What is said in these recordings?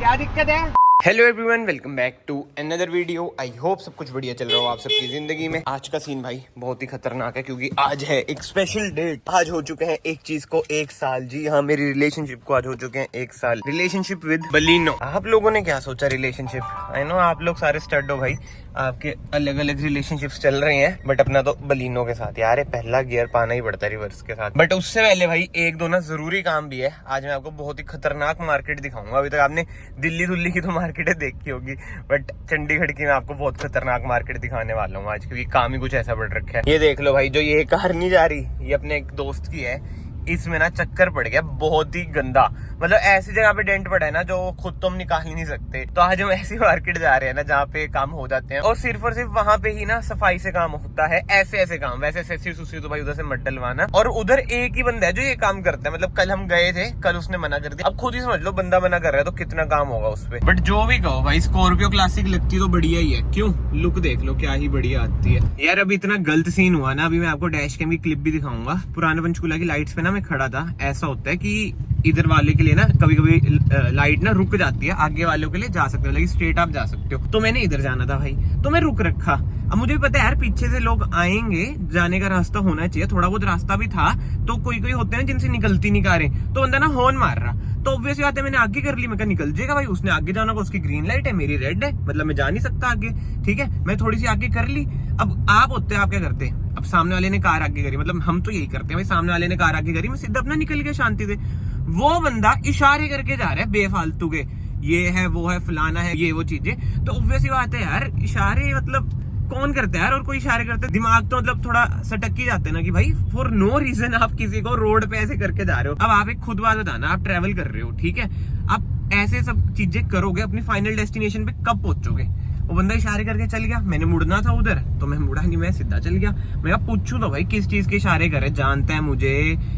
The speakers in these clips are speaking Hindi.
क्या दिक्कत है? Hello everyone, welcome back to another video. I hope सब कुछ बढ़िया चल रहा हो आप सबकी जिंदगी में। आज का सीन भाई बहुत ही खतरनाक है क्योंकि आज है एक स्पेशल डेट। आज हो चुके हैं एक चीज को 1 साल। जी हाँ, मेरी रिलेशनशिप को आज हो चुके हैं 1 साल। Relationship with Baleno. आप लोगों ने क्या सोचा रिलेशनशिप? आई नो आप लोग सारे स्टड हो भाई, आपके अलग अलग रिलेशनशिप्स चल रहे हैं, बट अपना तो बलिनो के साथ यार पहला गियर पाना ही पड़ता है रिवर्स के साथ। बट उससे पहले भाई एक दो ना जरूरी काम भी है। आज मैं आपको बहुत ही खतरनाक मार्केट दिखाऊंगा। अभी तक आपने दिल्ली दुल्ली की तो मार्केटें देखी होगी, बट चंडीगढ़ की मैं आपको बहुत खतरनाक मार्केट दिखाने वाला हूँ आज, क्योंकि काम ही कुछ ऐसा पड़ रखा है। ये देख लो भाई, जो ये कार नहीं जा रही, ये अपने एक दोस्त की है। इसमें ना चक्कर पड़ गया बहुत ही गंदा, मतलब ऐसी जगह पे डेंट पड़ा है ना जो खुद तो हम निकाल ही नहीं सकते। तो आज हम ऐसी मार्केट जा रहे हैं ना जहाँ पे काम हो जाते हैं, और सिर्फ वहां पे ही ना सफाई से काम होता है। ऐसे काम, वैसे सेसी सुसी तो भाई उधर से मत डलवाना। और उधर एक ही बंदा है जो ये काम करता है। मतलब कल हम गए थे, कल उसने मना कर दिया। अब खुद ही समझ लो, बंदा मना कर रहा है तो कितना काम होगा उस पे। बट जो भी कहो भाई, स्कॉर्पियो क्लासिक लगती तो बढ़िया ही है। क्यों? लुक देख लो क्या ही बढ़िया आती है यार। अभी इतना गलत सीन हुआ ना, अभी मैं आपको डैश कैम की क्लिप भी दिखाऊंगा। पुराने पंचकूला की लाइट्स पे ना मैं खड़ा था। ऐसा होता है कि इधर वाले के लिए ना कभी कभी लाइट ना रुक जाती है, आगे वालों के लिए जा सकते हो, लेकिन स्ट्रेट आप जा सकते हो। तो मैंने इधर जाना था भाई, तो मैं रुक रखा। अब मुझे भी पता है यार पीछे से लोग आएंगे, जाने का रास्ता होना चाहिए, थोड़ा बहुत रास्ता भी था। तो कोई होते हैं जिनसे निकलती नहीं कारें, तो बंदा ना हॉर्न मार रहा। तो ऑब्वियसली बात है, मैंने आगे कर ली। मैं कहा निकल जाएगा भाई, उसने आगे जाना को, उसकी ग्रीन लाइट है, मेरी रेड है, मतलब मैं जा नहीं सकता आगे। ठीक है, मैं थोड़ी सी आगे कर ली। अब आप होते हैं, आप क्या करते हैं? अब सामने वाले ने कार आगे करी, मतलब हम तो यही करते हैं भाई, सामने वाले ने कार आगे करी, मैं सीधा अपना निकल गया शांति से। वो बंदा इशारे करके जा रहा है बेफालतू के, ये है वो है फलाना है, ये वो चीजें। तो ऑब्वियसली बात है यार, इशारे मतलब कौन करता है यार? और कोई इशारे करते हैं, दिमाग तो मतलब थोड़ा सटक ही जाते हैं ना कि भाई फॉर नो रीजन आप किसी को रोड पे ऐसे करके जा रहे हो। अब आप एक खुद बात बताना, आप ट्रेवल कर रहे हो, ठीक है, आप ऐसे सब चीजें करोगे, अपनी फाइनल डेस्टिनेशन पे कब पहुंचोगे? वो बंदा इशारे करके चल गया, मैंने मुड़ना था उधर, तो मैं मुड़ा नहीं, मैं सीधा चल गया। मैं पूछूं तो भाई किस चीज के इशारे करे? जानता है मुझे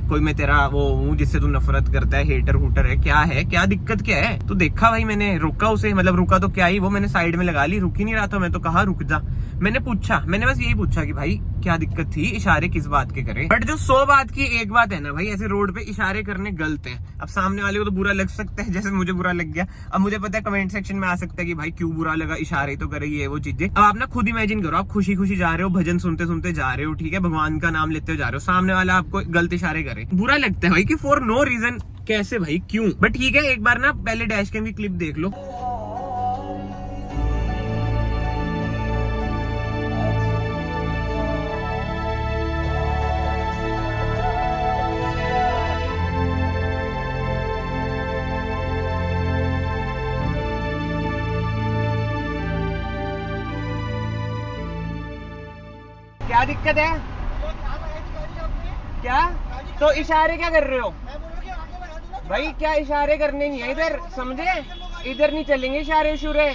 कोई, मैं तेरा वो हूँ जिससे तू नफरत करता है, हेटर हुटर है, क्या है, क्या दिक्कत क्या है? तो देखा भाई, मैंने रोका उसे, मतलब रुका तो क्या ही, वो मैंने साइड में लगा ली, रुक ही नहीं रहा था। मैं तो कहा रुक जा। मैंने पूछा, मैंने बस यही पूछा कि भाई क्या दिक्कत थी, इशारे किस बात के करे? बट जो 100 बात की एक बात है ना भाई, ऐसे रोड पे इशारे करने गलत है। अब सामने वाले को तो बुरा लग सकता है, जैसे मुझे बुरा लग गया। अब मुझे पता है कमेंट सेक्शन में आ सकता है कि भाई क्यों बुरा लगा, इशारे तो करे, ये वो चीजें। अब आप ना खुद इमेजिन करो, आप खुशी खुशी जा रहे हो, भजन सुनते सुनते जा रहे हो, ठीक है, भगवान का नाम लेते हुए जा रहे हो, सामने वाला आपको गलत इशारे करे, बुरा लगता है भाई कि फॉर नो रीजन, कैसे भाई, क्यों? बट ठीक है, एक बार ना पहले डैश कैम की क्लिप देख लो। क्या दिक्कत है? क्या? तो इशारे क्या कर रहे हो भाई? क्या इशारे करने नहीं है इधर, समझे? इधर नहीं चलेंगे इशारे शुरे।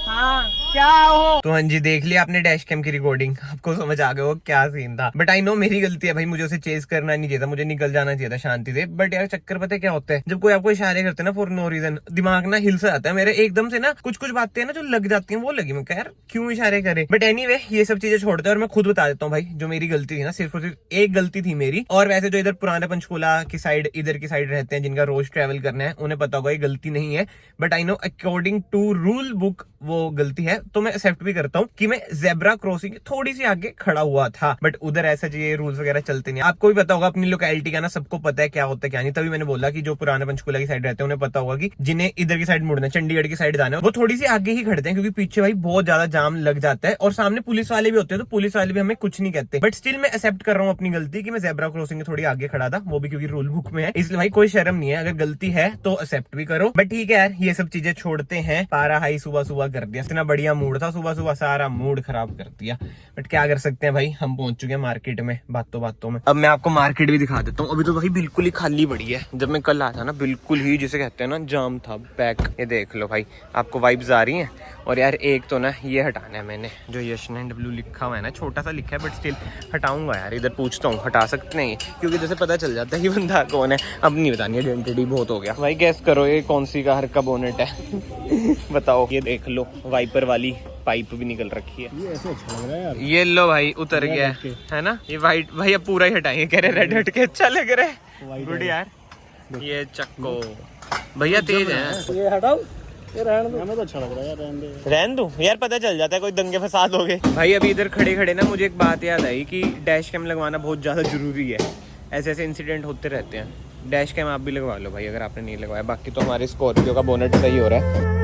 हाँ क्या हो? तो हाँ जी, देख लिया आपने डैश कैम की रिकॉर्डिंग, आपको समझ आ गया वो क्या सीन था। बट आई नो मेरी गलती है भाई, मुझे उसे चेज करना नहीं चाहिए था, मुझे निकल जाना चाहिए था शांति से। बट यार चक्कर पता है क्या होता है, जब कोई आपको इशारे करते हैं ना फॉर नो रीजन, दिमाग ना हिल सा जाता है मेरे एकदम से ना। कुछ यार ना जो लग जाती है, वो लगी। मैं यार क्यों इशारे करे? बट एनीवे, ये सब चीजें छोड़ते हैं और मैं खुद बता देता हूँ भाई, जो मेरी गलती थी ना, सिर्फ और सिर्फ एक गलती थी मेरी। और वैसे जो इधर पुराने पंचकूला की साइड, इधर की साइड रहते हैं, जिनका रोज ट्रेवल करना है, उन्हें पता होगा ये गलती नहीं है। But I know according to rule book वो गलती है, तो मैं एक्सेप्ट भी करता हूँ कि मैं जेब्रा क्रॉसिंग थोड़ी सी आगे खड़ा हुआ था। बट उधर ऐसा ये रूल्स वगैरह चलते नहीं। आपको भी पता होगा अपनी लोकेलिटी का ना, सबको पता है क्या होता है क्या नहीं। तभी मैंने बोला कि जो पुराने पंचकूला की साइड रहते हैं उन्हें पता होगा कि जिन्हें इधर की साइड मुड़ना है, चंडीगढ़ की साइड जाना है, वो थोड़ी सी आगे ही खड़ते हैं, क्योंकि पीछे भाई बहुत ज्यादा जाम लग जाता है। और सामने पुलिस वाले भी होते हैं, तो पुलिस वाले भी हमें कुछ नहीं कहते। बट स्टिल मैं एक्सेप्ट कर रहा हूँ अपनी गलती कि मैं जेब्रा क्रॉसिंग में थोड़ी आगे खड़ा था, वो भी क्योंकि रूल बुक में है। इसलिए भाई कोई शर्म नहीं है, अगर गलती है तो एक्सेप्ट भी करो। बट ठीक है यार, ये सब चीजें छोड़ते हैं। पारा हाई सुबह सुबह कर दिया, इतना बढ़िया मूड था, सुबह सुबह सारा मूड खराब कर दिया। बट क्या कर सकते हैं भाई, हम पहुंच चुके हैं मार्केट में बातों में। अब मैं आपको मार्केट भी दिखा देता हूँ। अभी तो भाई बिल्कुल ही खाली पड़ी है। जब मैं कल आया था ना, बिल्कुल ही जिसे कहते हैं ना जाम था, पैक। ये देख लो भाई, आपको वाइब्स आ रही हैं। और यार एक तो ना ये हटाना है मैंने, जो YesNW लिखा हुआ है ना, छोटा सा लिखा है, बट स्टिल हटाऊंगा यार। इधर पूछता हूँ हटा सकते नहीं, क्योंकि जैसे पता चल जाता है कि बंदा कौन है। अब नहीं बतानी, आइडेंटिटी बहुत हो गया भाई। गैस करो ये कौन सी कार का बोनेट है? बताओ। ये देख लो, वाइपर वाली पाइप भी निकल रखी है। ये ऐसे अच्छा लग रहा है यार। ये लो भाई, उतर गया है ना ये वाइट। भाई अब पूरा ही हटाएंगे, कह रहे रेड हट के अच्छा लग रहा है। गुड यार। ये चक्को भैया तेज है। ये हटाओ, ये रहने दो, हमें तो अच्छा लग रहा है यार, रहने दे। रहन दो यार, पता चल जाता है कोई दंगे फसाद हो गए। भाई अभी इधर खड़े खड़े ना मुझे एक बात याद आई कि डैश कैम लगवाना बहुत ज़्यादा जरूरी है। ऐसे ऐसे इंसिडेंट होते रहते हैं। डैश कैम आप भी लगवा लो भाई अगर आपने नहीं लगवाया। बाकी तो हमारे स्कॉर्पियो का बोनट सही हो रहा है।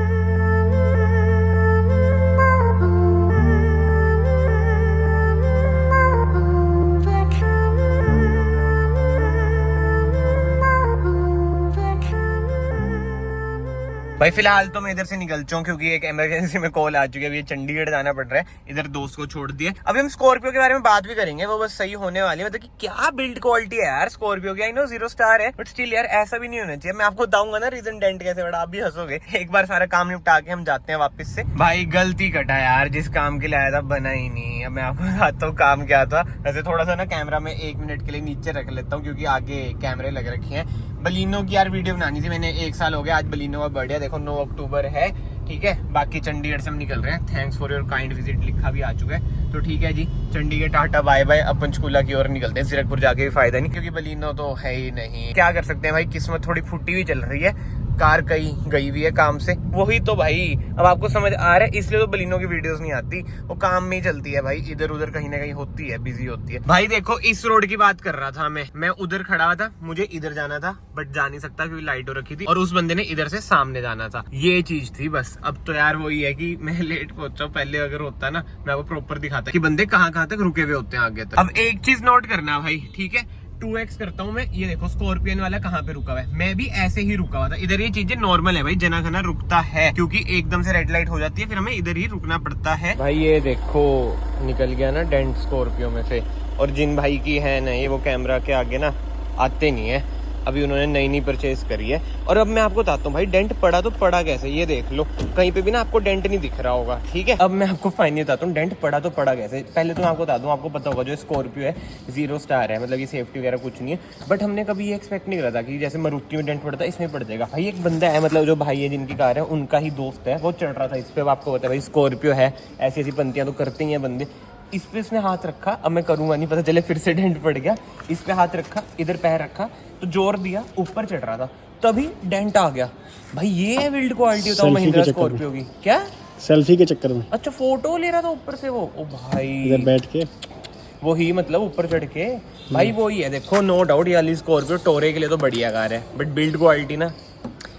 भाई फिलहाल तो मैं इधर से निकल चुका हूँ क्योंकि एक इमरजेंसी में कॉल आ चुकी है। अभी चंडीगढ़ जाना पड़ रहा है, इधर दोस्त को छोड़ दिए। अभी हम स्कॉर्पियो के बारे में बात भी करेंगे, वो बस सही होने वाली है। मतलब कि क्या बिल्ड क्वालिटी है यार स्कॉर्पियो की। आई नो 0 स्टार है बट स्टिल यार ऐसा भी नहीं होना चाहिए। मैं आपको बताऊंगा ना रीजन डेंट कैसे बड़ा, आप भी हंसोगे। एक बार सारा काम निपटा के हम जाते हैं वापस से। भाई गलती कटा यार, जिस काम के लिए आया था बना ही नहीं। अब मैं आपको बताता हूँ काम क्या था। वैसे थोड़ा सा ना कैमरा में 1 मिनट के लिए नीचे रख लेता हूँ क्योंकि आगे कैमरे लग रखे हैं। बलिनो की यार वीडियो बनानी थी मैंने, 1 साल हो गया। आज बलिनो का बर्थडे, देखो 9 अक्टूबर है, ठीक है। बाकी चंडीगढ़ से हम निकल रहे हैं। Thanks for your kind visit लिखा भी आ चुका है। तो ठीक है जी, चंडीगढ़ टाटा बाय बाय। अब पंचकूला की ओर निकलते हैं। जीरकपुर जाके भी फायदा नहीं क्योंकि बलिनो तो है ही नहीं। क्या कर सकते हैं भाई, किस्मत थोड़ी फुटी हुई चल रही है। कार कहीं गई हुई है काम से, वही तो भाई अब आपको समझ आ रहा है। इसलिए तो बलिनो की वीडियोस नहीं आती, वो काम में ही चलती है भाई। इधर उधर कहीं ना कहीं होती है, बिजी होती है। भाई देखो इस रोड की बात कर रहा था मैं उधर खड़ा हुआ था, मुझे इधर जाना था बट जा नहीं सकता क्योंकि लाइट हो रखी थी। और उस बंदे ने इधर से सामने जाना था, ये चीज थी बस। अब तो यार वही है कि मैं लेट पहुंचा। पहले अगर होता ना मैं आपको प्रॉपर दिखाता कि बंदे कहाँ तक रुके हुए होते हैं आगे तक। अब एक चीज नोट करना भाई, ठीक है, 2x करता हूँ मैं। ये देखो स्कॉर्पियन वाला कहाँ पे रुका हुआ है, मैं भी ऐसे ही रुका हुआ था। इधर ये चीजें नॉर्मल है भाई, जना खना रुकता है क्योंकि एकदम से रेड लाइट हो जाती है, फिर हमें इधर ही रुकना पड़ता है। भाई ये देखो निकल गया ना डेंट स्कॉर्पियो में से। और जिन भाई की है ना ये, वो कैमरा के आगे ना आते नहीं है। अभी उन्होंने नई परचेज करी है। और अब मैं आपको बताता हूँ भाई डेंट पड़ा तो पड़ा कैसे, ये देख लो कहीं पे भी ना आपको डेंट नहीं दिख रहा होगा, ठीक है। अब मैं आपको फाइनली बताता हूँ डेंट पड़ा तो पड़ा कैसे। पहले तो मैं आपको बता दूँ, आपको पता होगा जो स्कॉर्पियो है 0 स्टार है, मतलब ये सेफ्टी वगैरह कुछ नहीं है। बट हमने कभी ये एक्सपेक्ट नहीं करा था कि जैसे मारुति में डेंट पड़ता है इसमें पड़ जाएगा। भाई एक बंदा है, मतलब जो भाई है जिनकी कार है उनका ही दोस्त है, वो चढ़ रहा था इस पे। आपको पता है भाई स्कॉर्पियो है, ऐसी ऐसी पंतियां तो करते ही हैं बंदे। इस पे इसने हाथ रखा, अब मैं करूंगा नहीं, पता चले फिर से डेंट पड़ गया। इस पे हाथ रखा, इधर पैर रखा तो जोर दिया, ऊपर चढ़ रहा था तभी डेंट आ गया। भाई ये है बिल्ड क्वालिटी, बताओ महिंद्रा स्कॉर्पियो की। क्या सेल्फी के चक्कर में? अच्छा फोटो ले रहा था ऊपर से वो, ओ भाई इधर बैठ के वो ही, मतलब ऊपर चढ़ के। भाई वो ही है, देखो नो डाउट ये वाली स्कॉर्पियो टोरे के लिए तो बढ़िया कार है बट बिल्ड क्वालिटी ना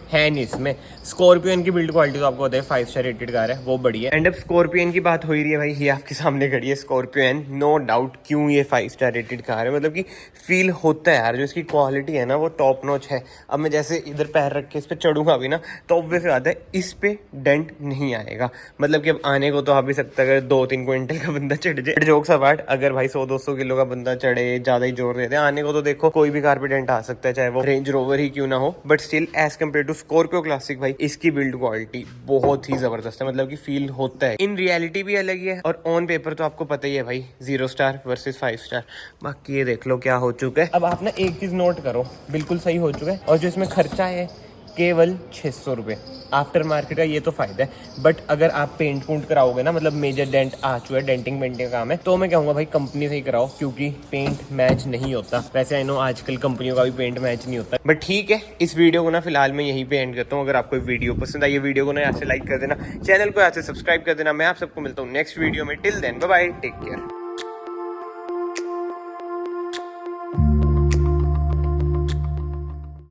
है नहीं इसमें। स्कॉर्पियन की बिल्ड क्वालिटी तो आपको पता है 5 स्टार रेटेड कार है, वो बढ़िया है। एंड अब स्कॉर्पियन की बात हो ही रही है भाई, ये आपके सामने खड़ी है स्कॉर्पियन। नो डाउट क्यों ये 5 स्टार रेटेड कार है, मतलब कि फील होता है यार, जो इसकी क्वालिटी है ना वो टॉप नॉच है। अब मैं जैसे इधर पैर रख के इस पर चढ़ूंगा भी ना तो ऑब्वियस बात है इस पे डेंट नहीं आएगा। मतलब कि अब आने को तो आ भी सकता है अगर 2-3 क्विंटल का बंदा चढ़ जाए। जोक्स अपार्ट, अगर भाई 100-200 किलो का बंदा चढ़े, ज्यादा ही जोर देते आने को, तो देखो कोई भी कार पे डेंट आ सकता है, चाहे वो रेंज रोवर ही क्यों ना हो। But still as compare to Scorpio classic भाई इसकी बिल्ड क्वालिटी बहुत ही जबरदस्त है, मतलब कि फील होता है। इन रियलिटी भी अलग ही है और ऑन पेपर तो आपको पता ही है भाई 0 स्टार वर्सेस 5 स्टार। बाकी ये देख लो क्या हो चुका है। अब आप ना एक चीज नोट करो, बिल्कुल सही हो चुका है। और जो इसमें खर्चा है केवल 600 रुपये आफ्टर मार्केट का, ये तो फायदा है। बट अगर आप पेंट पूंट कराओगे ना, मतलब मेजर डेंट आ चुका है, डेंटिंग पेंटिंग का काम है, तो मैं कहूँगा भाई कंपनी से ही कराओ क्योंकि पेंट मैच नहीं होता। वैसे आई नो आजकल कंपनियों का भी पेंट मैच नहीं होता, बट ठीक है। इस वीडियो को ना फिलहाल मैं यहीं पे एंड करता हूँ। अगर आपको वीडियो पसंद आई, वीडियो को ना यहाँ से लाइक कर देना, चैनल को यहाँ से सब्सक्राइब कर देना। मैं आप सबको मिलता हूँ नेक्स्ट वीडियो में। Till then bye bye, take care.